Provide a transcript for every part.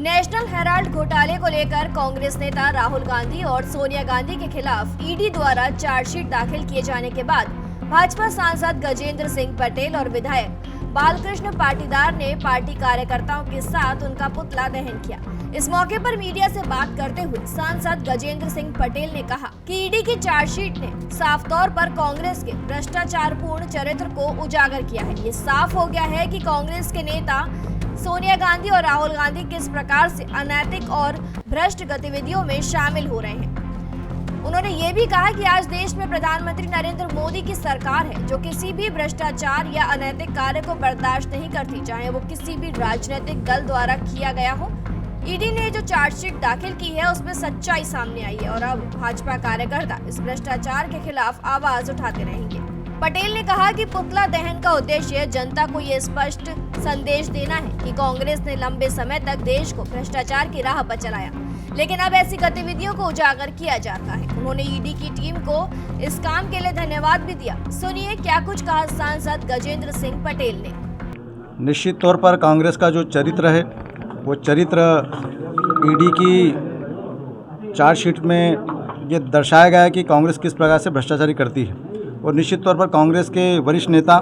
National Herald घोटाले को लेकर कांग्रेस नेता राहुल गांधी और सोनिया गांधी के खिलाफ ईडी द्वारा चार्जशीट दाखिल किए जाने के बाद भाजपा सांसद गजेंद्र सिंह पटेल और विधायक बालकृष्ण पाटीदार ने पार्टी कार्यकर्ताओं के साथ उनका पुतला दहन किया। इस मौके पर मीडिया से बात करते हुए सांसद गजेंद्र सिंह पटेल ने कहा कि ईडी की चार्जशीट ने साफ तौर पर कांग्रेस के भ्रष्टाचारपूर्ण चरित्र को उजागर किया है। ये साफ हो गया है कि कांग्रेस के नेता सोनिया गांधी और राहुल गांधी किस प्रकार से अनैतिक और भ्रष्ट गतिविधियों में शामिल हो रहे हैं। उन्होंने ये भी कहा कि आज देश में प्रधानमंत्री नरेंद्र मोदी की सरकार है जो किसी भी भ्रष्टाचार या अनैतिक कार्य को बर्दाश्त नहीं करती, चाहे वो किसी भी राजनीतिक दल द्वारा किया गया हो। ईडी ने जो चार्जशीट दाखिल की है उसमें सच्चाई सामने आई है और अब भाजपा कार्यकर्ता इस भ्रष्टाचार के खिलाफ आवाज उठाते रहेंगे। पटेल ने कहा कि पुतला दहन का उद्देश्य जनता को ये स्पष्ट संदेश देना है कि कांग्रेस ने लंबे समय तक देश को भ्रष्टाचार की राह पर चलाया, लेकिन अब ऐसी गतिविधियों को उजागर किया जाता है। उन्होंने ईडी की टीम को इस काम के लिए धन्यवाद भी दिया। सुनिए क्या कुछ कहा सांसद गजेंद्र सिंह पटेल ने। निश्चित तौर पर कांग्रेस का जो चरित्र है वो चरित्र ईडी की चार्जशीट में ये दर्शाया गया है कि कांग्रेस किस प्रकार से भ्रष्टाचारी करती है। और निश्चित तौर पर कांग्रेस के वरिष्ठ नेता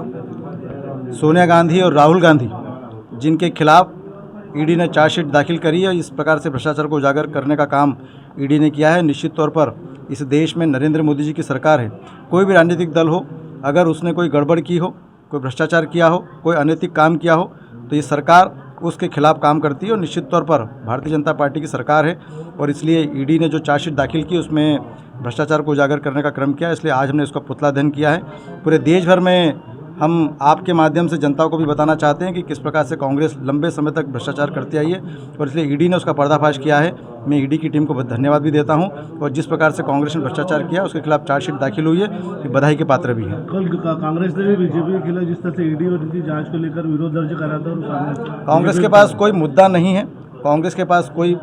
सोनिया गांधी और राहुल गांधी जिनके खिलाफ ईडी ने चार्जशीट दाखिल करी है, इस प्रकार से भ्रष्टाचार को उजागर करने का काम ईडी ने किया है। निश्चित तौर पर इस देश में नरेंद्र मोदी जी की सरकार है। कोई भी राजनीतिक दल हो, अगर उसने कोई गड़बड़ की हो, कोई भ्रष्टाचार किया हो, कोई अनैतिक काम किया हो, तो ये सरकार उसके खिलाफ काम करती है। और निश्चित तौर पर भारतीय जनता पार्टी की सरकार है और इसलिए ईडी ने जो चार्जशीट दाखिल की उसमें भ्रष्टाचार को उजागर करने का क्रम किया है। इसलिए आज हमने उसका पुतला दहन किया है। पूरे देश भर में हम आपके माध्यम से जनता को भी बताना चाहते हैं कि किस प्रकार से कांग्रेस लंबे समय तक भ्रष्टाचार करती आई है और इसलिए ईडी ने उसका पर्दाफाश किया है। मैं ईडी की टीम को धन्यवाद भी देता हूं और जिस प्रकार से कांग्रेस ने भ्रष्टाचार किया उसके खिलाफ चार्जशीट दाखिल हुई है, ये बधाई के पात्र भी है। कल कांग्रेस ने भी बीजेपी के खिलाफ जिस तरह से ईडी और इनकी जांच को लेकर विरोध दर्ज करा था, कांग्रेस के पास कोई मुद्दा नहीं है, कांग्रेस के पास कोई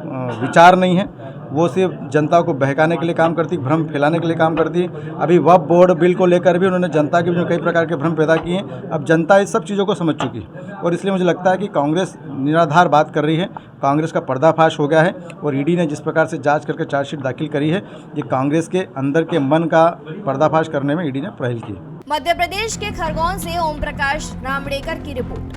विचार नहीं है। वो सिर्फ जनता को बहकाने के लिए काम करती, भ्रम फैलाने के लिए काम करती है। अभी वक्फ बोर्ड बिल को लेकर भी उन्होंने जनता के में कई प्रकार के भ्रम पैदा किए हैं। अब जनता इस सब चीज़ों को समझ चुकी है और इसलिए मुझे लगता है कि कांग्रेस निराधार बात कर रही है। कांग्रेस का पर्दाफाश हो गया है और ईडी ने जिस प्रकार से जांच करके चार्जशीट दाखिल करी है, ये कांग्रेस के अंदर के मन का पर्दाफाश करने में ईडी ने पहल की। मध्य प्रदेश के खरगोन से ओम प्रकाश रामड़ेकर की रिपोर्ट।